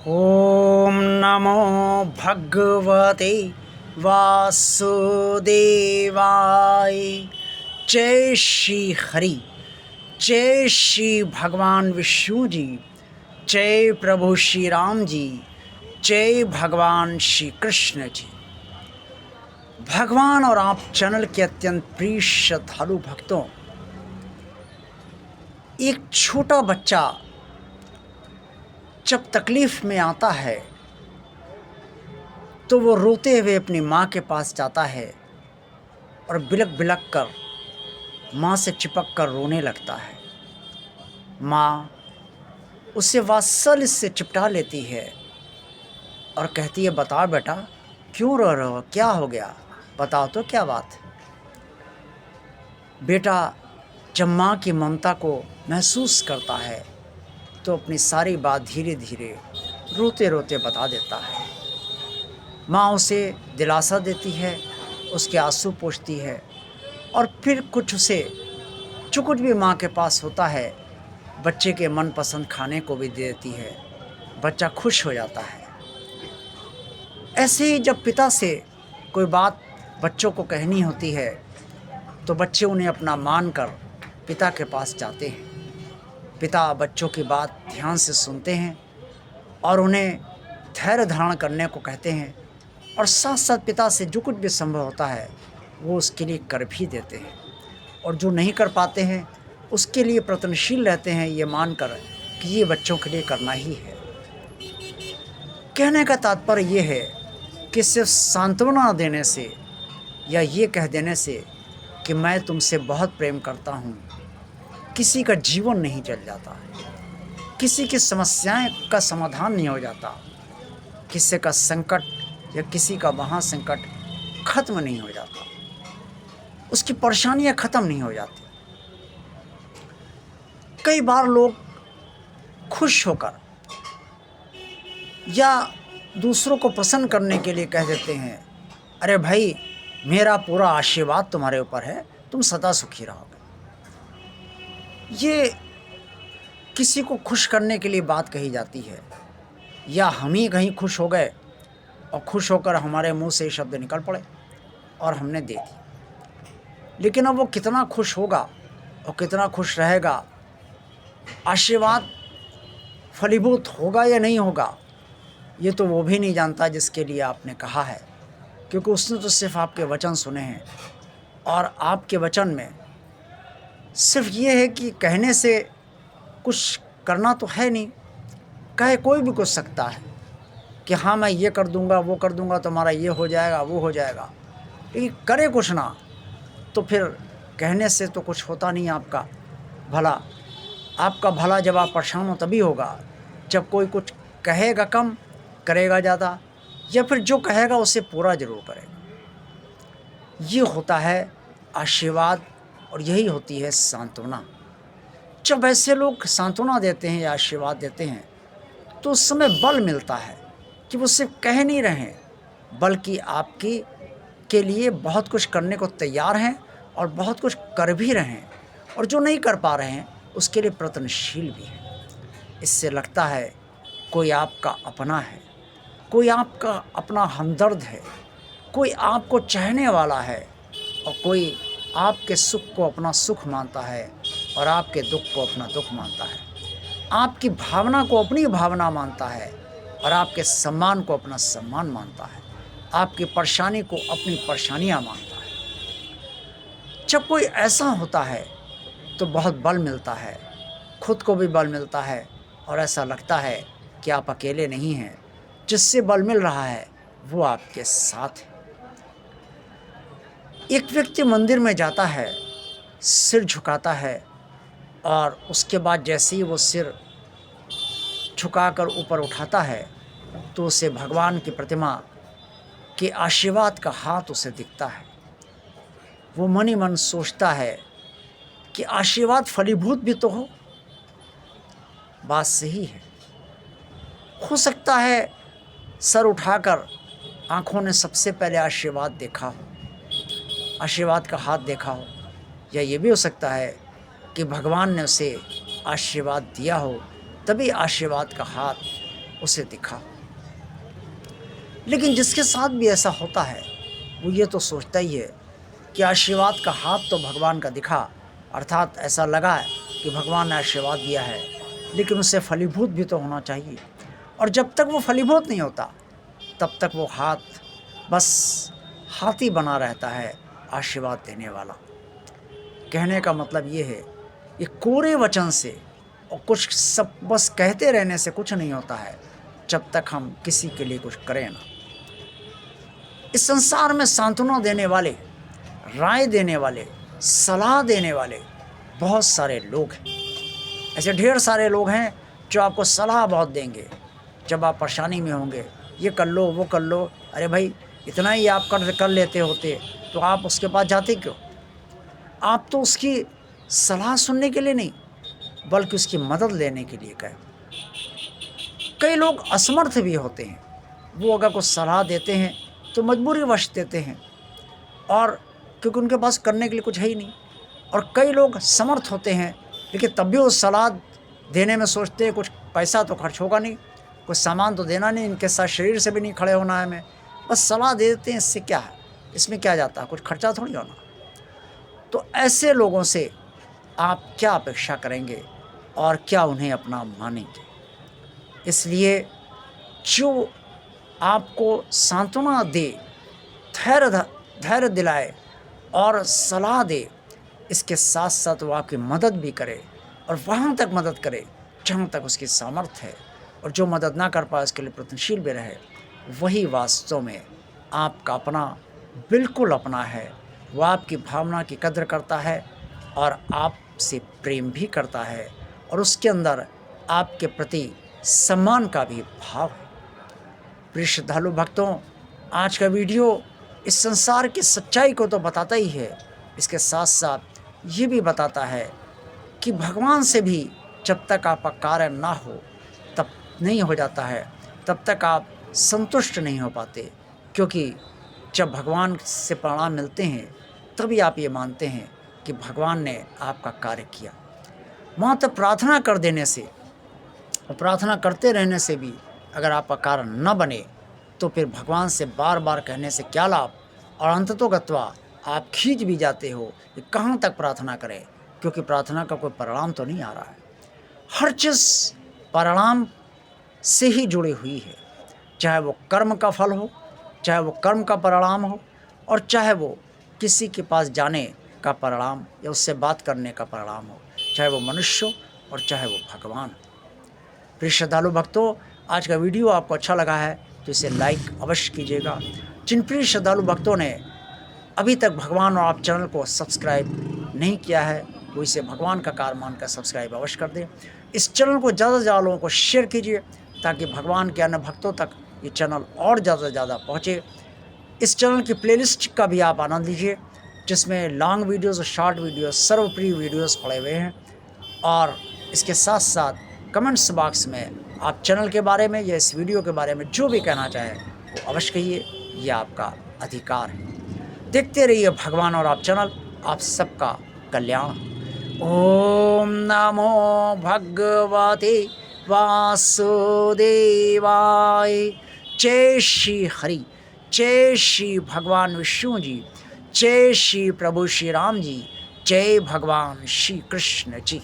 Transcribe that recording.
ओम नमो भगवते वासुदेवाय। जय श्री हरि, जय श्री भगवान विष्णु जी, जय प्रभु श्री राम जी, जय भगवान श्री कृष्ण जी। भगवान और आप चैनल के अत्यंत प्रिय श्रद्धालु भक्तों, एक छोटा बच्चा जब तकलीफ में आता है तो वो रोते हुए अपनी माँ के पास जाता है और बिलक बिलक कर माँ से चिपक कर रोने लगता है। माँ उसे वात्सल्य से चिपटा लेती है और कहती है, बताओ बेटा, क्यों रो रहे हो, क्या हो गया, बताओ तो क्या बात है। बेटा जब माँ की ममता को महसूस करता है तो अपनी सारी बात धीरे धीरे रोते रोते बता देता है। माँ उसे दिलासा देती है, उसके आंसू पोंछती है और फिर कुछ उसे जो कुछ भी माँ के पास होता है बच्चे के मनपसंद खाने को भी दे देती है। बच्चा खुश हो जाता है। ऐसे ही जब पिता से कोई बात बच्चों को कहनी होती है तो बच्चे उन्हें अपना मानकर पिता के पास जाते हैं। पिता बच्चों की बात ध्यान से सुनते हैं और उन्हें धैर्य धारण करने को कहते हैं और साथ साथ पिता से जो कुछ भी संभव होता है वो उसके लिए कर भी देते हैं और जो नहीं कर पाते हैं उसके लिए प्रयत्नशील रहते हैं, ये मानकर कि ये बच्चों के लिए करना ही है। कहने का तात्पर्य ये है कि सिर्फ सांत्वना देने से या ये कह देने से कि मैं तुमसे बहुत प्रेम करता हूँ, किसी का जीवन नहीं चल जाता, किसी की समस्याएं का समाधान नहीं हो जाता, किसी का संकट या किसी का महासंकट खत्म नहीं हो जाता, उसकी परेशानियां खत्म नहीं हो जाती। कई बार लोग खुश होकर या दूसरों को प्रसन्न करने के लिए कह देते हैं, अरे भाई मेरा पूरा आशीर्वाद तुम्हारे ऊपर है, तुम सदा सुखी रहोगे। ये किसी को खुश करने के लिए बात कही जाती है, या हम ही कहीं खुश हो गए और खुश होकर हमारे मुंह से शब्द निकल पड़े और हमने दे दी। लेकिन अब वो कितना खुश होगा और कितना खुश रहेगा, आशीर्वाद फलीभूत होगा या नहीं होगा, ये तो वो भी नहीं जानता जिसके लिए आपने कहा है, क्योंकि उसने तो सिर्फ आपके वचन सुने हैं और आपके वचन में सिर्फ ये है कि कहने से कुछ करना तो है नहीं। कहे कोई भी कुछ सकता है कि हाँ मैं ये कर दूंगा, वो कर दूंगा, तुम्हारा ये हो जाएगा, वो हो जाएगा, लेकिन करे कुछ ना तो फिर कहने से तो कुछ होता नहीं। आपका भला जब आप परेशान हो तभी होगा जब कोई कुछ कहेगा कम, करेगा ज़्यादा, या फिर जो कहेगा उसे पूरा ज़रूर करेगा। ये होता है आशीर्वाद और यही होती है सांत्वना। जब ऐसे लोग सांत्वना देते हैं या आशीर्वाद देते हैं तो उस समय बल मिलता है कि वो सिर्फ कह नहीं रहे हैं बल्कि आपकी के लिए बहुत कुछ करने को तैयार हैं और बहुत कुछ कर भी रहे हैं, और जो नहीं कर पा रहे हैं उसके लिए प्रयत्नशील भी हैं। इससे लगता है कोई आपका अपना है, कोई आपका अपना हमदर्द है, कोई आपको चाहने वाला है और कोई आपके सुख को अपना सुख मानता है और आपके दुख को अपना दुख मानता है, आपकी भावना को अपनी भावना मानता है और आपके सम्मान को अपना सम्मान मानता है, आपकी परेशानी को अपनी परेशानियां मानता है। जब कोई ऐसा होता है तो बहुत बल मिलता है, खुद को भी बल मिलता है और ऐसा लगता है कि आप अकेले नहीं हैं, जिससे बल मिल रहा है वो आपके साथ है। एक व्यक्ति मंदिर में जाता है, सिर झुकाता है और उसके बाद जैसे ही वो सिर झुकाकर ऊपर उठाता है तो उसे भगवान की प्रतिमा के आशीर्वाद का हाथ उसे दिखता है। वो मन ही मन सोचता है कि आशीर्वाद फलीभूत भी तो हो। बात सही है, हो सकता है सर उठाकर आँखों ने सबसे पहले आशीर्वाद देखा हो, आशीर्वाद का हाथ देखा हो, या ये भी हो सकता है कि भगवान ने उसे आशीर्वाद दिया हो तभी आशीर्वाद का हाथ उसे दिखा। लेकिन जिसके साथ भी ऐसा होता है वो ये तो सोचता ही है कि आशीर्वाद का हाथ तो भगवान का दिखा, अर्थात ऐसा लगा है कि भगवान ने आशीर्वाद दिया है, लेकिन उसे फलीभूत भी तो होना चाहिए। और जब तक वो फलीभूत नहीं होता तब तक वो हाथ बस हाथ ही बना रहता है आशीर्वाद देने वाला। कहने का मतलब ये है, ये कोरे वचन से और कुछ सब बस कहते रहने से कुछ नहीं होता है जब तक हम किसी के लिए कुछ करें ना। इस संसार में सांत्वना देने वाले, राय देने वाले, सलाह देने वाले बहुत सारे लोग हैं। ऐसे ढेर सारे लोग हैं जो आपको सलाह बहुत देंगे जब आप परेशानी में होंगे, ये कर लो वो कर लो। अरे भाई, इतना ही आप कर लेते होते तो आप उसके पास जाते क्यों? आप तो उसकी सलाह सुनने के लिए नहीं बल्कि उसकी मदद लेने के लिए गए। कई लोग असमर्थ भी होते हैं, वो अगर कुछ सलाह देते हैं तो मजबूरीवश देते हैं, और क्योंकि उनके पास करने के लिए कुछ है ही नहीं। और कई लोग समर्थ होते हैं लेकिन तब भी वो सलाह देने में सोचते हैं कुछ पैसा तो खर्च होगा नहीं, कुछ सामान तो देना नहीं, इनके साथ शरीर से भी नहीं खड़े होना है, हमें बस सलाह दे देते हैं, इससे क्या है, इसमें क्या जाता है, कुछ खर्चा थोड़ी होना। तो ऐसे लोगों से आप क्या अपेक्षा करेंगे और क्या उन्हें अपना मानेंगे? इसलिए जो आपको सांत्वना दे, धैर्य दिलाए और सलाह दे, इसके साथ साथ वो आपकी मदद भी करे और वहाँ तक मदद करे जहाँ तक उसकी सामर्थ्य है, और जो मदद ना कर पाए उसके लिए प्रयत्नशील भी रहे, वही वास्तव में आपका अपना, बिल्कुल अपना है। वो आपकी भावना की कद्र करता है और आपसे प्रेम भी करता है, और उसके अंदर आपके प्रति सम्मान का भी भाव है। प्रिय श्रद्धालु भक्तों, आज का वीडियो इस संसार की सच्चाई को तो बताता ही है, इसके साथ साथ ये भी बताता है कि भगवान से भी जब तक आपका कार्य ना हो तब नहीं हो जाता है, तब तक आप संतुष्ट नहीं हो पाते, क्योंकि जब भगवान से परिणाम मिलते हैं तभी आप ये मानते हैं कि भगवान ने आपका कार्य किया। वहाँ तक प्रार्थना कर देने से और प्रार्थना करते रहने से भी अगर आपका कार्य न बने तो फिर भगवान से बार बार कहने से क्या लाभ, और अंततोगत्वा आप खींच भी जाते हो कि कहाँ तक प्रार्थना करें, क्योंकि प्रार्थना का कोई परिणाम तो नहीं आ रहा है। हर चीज़ परिणाम से ही जुड़ी हुई है, चाहे वो कर्म का फल हो, चाहे वो कर्म का परिणाम हो, और चाहे वो किसी के पास जाने का परिणाम या उससे बात करने का परिणाम हो, चाहे वो मनुष्य हो और चाहे वो भगवान हो। प्रिय श्रद्धालु भक्तों, आज का वीडियो आपको अच्छा लगा है तो इसे लाइक अवश्य कीजिएगा। जिन प्रिय श्रद्धालु भक्तों ने अभी तक भगवान और आप चैनल को सब्सक्राइब नहीं किया है वो इसे भगवान का कार्य मानकर सब्सक्राइब अवश्य कर दें। इस चैनल को ज़्यादा से ज़्यादा लोगों को शेयर कीजिए ताकि भगवान के अन्य भक्तों तक ये चैनल और ज़्यादा से ज़्यादा पहुँचे। इस चैनल की प्लेलिस्ट का भी आप आनंद लीजिए, जिसमें लॉन्ग वीडियोस और शॉर्ट वीडियोस, सर्वप्रिय वीडियोस पड़े हुए हैं। और इसके साथ साथ कमेंट्स बॉक्स में आप चैनल के बारे में या इस वीडियो के बारे में जो भी कहना चाहें वो अवश्य कहिए, ये आपका अधिकार है। देखते रहिए भगवान और आप चैनल, आप सबका कल्याण। ओम नमो भगवते वासुदेवाय। जय श्री हरि, जय श्री भगवान विष्णु जी, जय श्री प्रभु श्री राम जी, जय भगवान श्री कृष्ण जी।